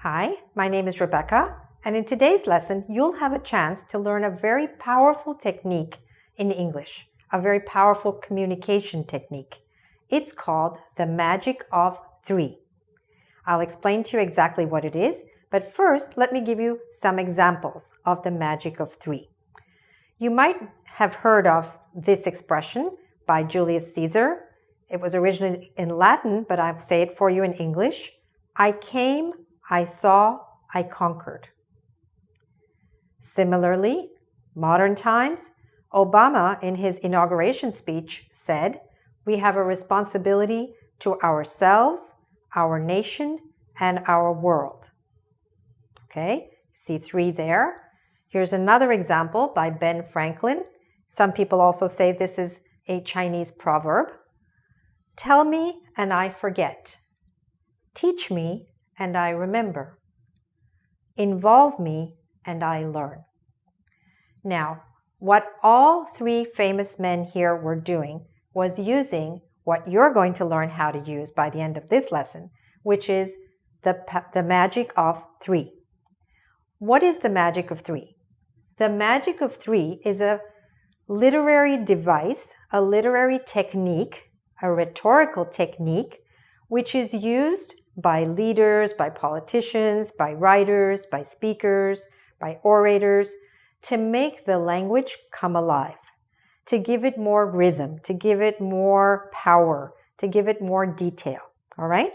Hi, my name is Rebecca, and in today's lesson, you'll have a chance to learn a very powerful technique in English, a very powerful communication technique. It's called the magic of three. I'll explain to you exactly what it is, but first, let me give you some examples of the magic of three. You might have heard of this expression by Julius Caesar. It was originally in Latin, but I'll say it for you in English. I came, I saw, I conquered. Similarly, modern times, Obama in his inauguration speech said, we have a responsibility to ourselves, our nation, and our world. Okay, see three there. Here's another example by Ben Franklin. Some people also say this is a Chinese proverb. Tell me and I forget. Teach me and I remember. Involve me and I learn. Now, what all three famous men here were doing was using what you're going to learn how to use by the end of this lesson, which is the magic of three. What is the magic of three? The magic of three is a literary device, a literary technique, a rhetorical technique, which is used by leaders, by politicians, by writers, by speakers, by orators, to make the language come alive, to give it more rhythm, to give it more power, to give it more detail, all right?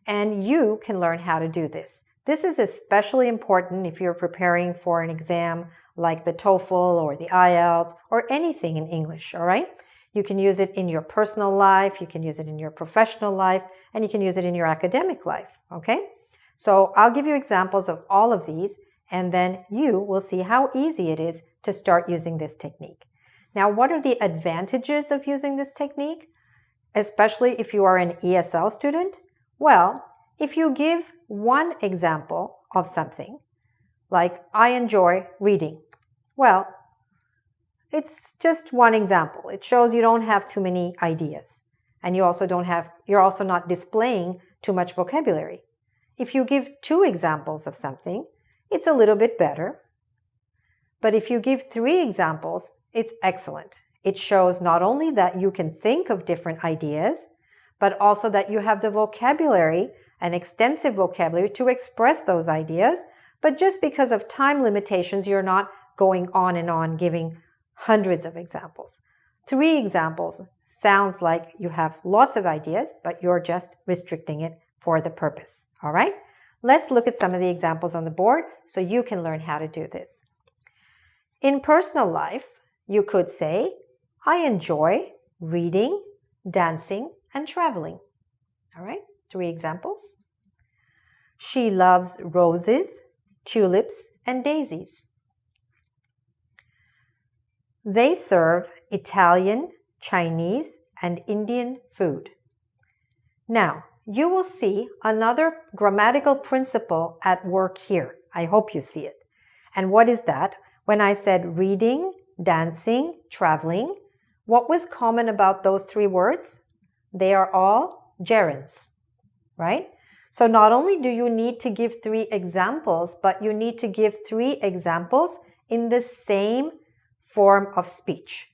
And you can learn how to do this. This is especially important if you're preparing for an exam like the TOEFL or the IELTS or anything in English, all right? You can use it in your personal life, you can use it in your professional life, and you can use it in your academic life, okay? So I'll give you examples of all of these, and then you will see how easy it is to start using this technique. Now, what are the advantages of using this technique, especially if you are an ESL student? Well, if you give one example of something, like I enjoy reading, well, it's just one example. It shows you don't have too many ideas, and you're also not displaying too much vocabulary. If you give two examples of something, it's a little bit better. But if you give three examples, it's excellent. It shows not only that you can think of different ideas, but also that you have the vocabulary, an extensive vocabulary to express those ideas. But just because of time limitations, you're not going on and on giving hundreds of examples. Three examples sounds like you have lots of ideas, but you're just restricting it for the purpose. All right? Let's look at some of the examples on the board so you can learn how to do this. In personal life, you could say, I enjoy reading, dancing, and traveling. All right, three examples. She loves roses, tulips, and daisies. They serve Italian, Chinese, and Indian food. Now, you will see another grammatical principle at work here. I hope you see it. And what is that? When I said reading, dancing, traveling, what was common about those three words? They are all gerunds, right? So not only do you need to give three examples, but you need to give three examples in the same form of speech.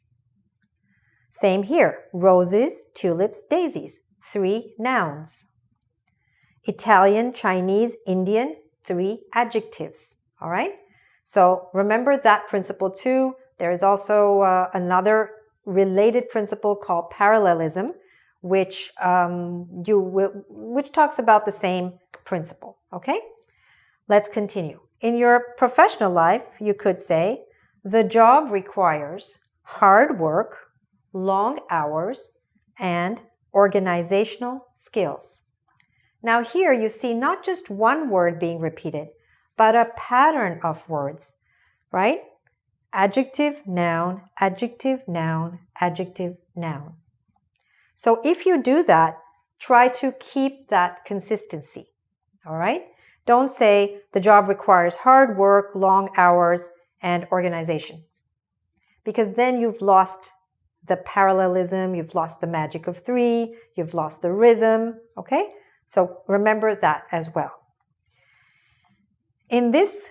Same here. Roses, tulips, daisies. Three nouns. Italian, Chinese, Indian, three adjectives. All right? So remember that principle too. There is also another related principle called parallelism, which talks about the same principle. Okay? Let's continue. In your professional life, you could say, the job requires hard work, long hours, and organizational skills. Now here you see not just one word being repeated, but a pattern of words, right? Adjective, noun, adjective, noun, adjective, noun. So if you do that, try to keep that consistency, all right? Don't say the job requires hard work, long hours, and organization, because then you've lost the parallelism, you've lost the magic of three, you've lost the rhythm, okay? So remember that as well. In these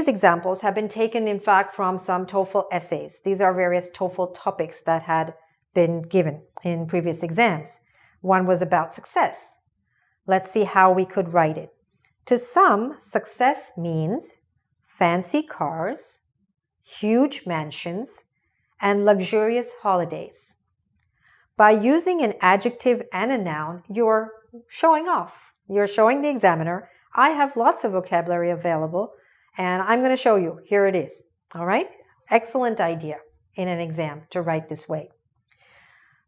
examples have been taken, in fact, from some TOEFL essays. These are various TOEFL topics that had been given in previous exams. One was about success. Let's see how we could write it. To some, success means fancy cars, huge mansions, and luxurious holidays. By using an adjective and a noun, you're showing off. You're showing the examiner, I have lots of vocabulary available, and I'm going to show you. Here it is. All right? Excellent idea in an exam to write this way.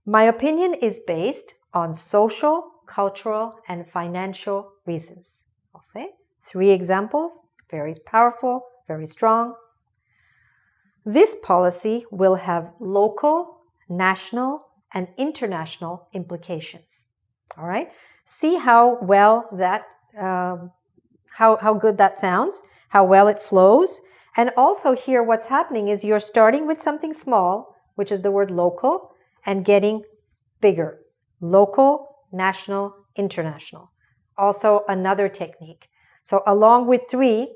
My opinion is based on social, cultural, and financial reasons. I'll say 3 examples, very powerful, very strong. This policy will have local, national, and international implications. All right? See how well that, how good that sounds, how well it flows. And also here what's happening is you're starting with something small, which is the word local, and getting bigger. Local, national, international. Also another technique. So along with 3,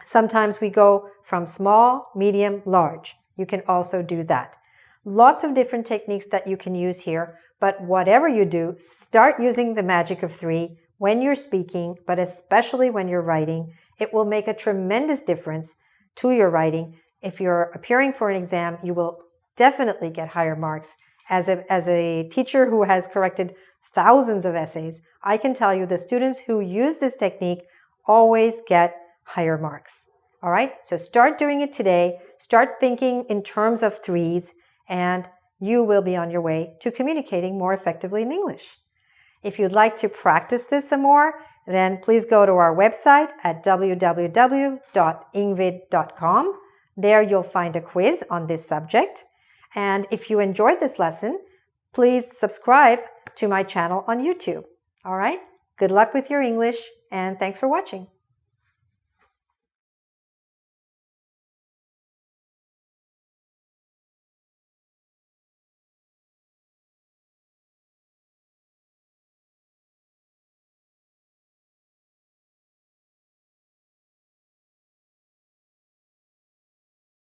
sometimes we go from small, medium, large. You can also do that. Lots of different techniques that you can use here, but whatever you do, start using the magic of 3 when you're speaking, but especially when you're writing. It will make a tremendous difference to your writing. If you're appearing for an exam, you will definitely get higher marks. As a teacher who has corrected thousands of essays, I can tell you the students who use this technique always get higher marks. All right, so start doing it today. Start thinking in terms of 3s, and you will be on your way to communicating more effectively in English. If you'd like to practice this some more, then please go to our website at www.engvid.com. There you'll find a quiz on this subject. And if you enjoyed this lesson, please subscribe to my channel on YouTube. All right? Good luck with your English, and thanks for watching.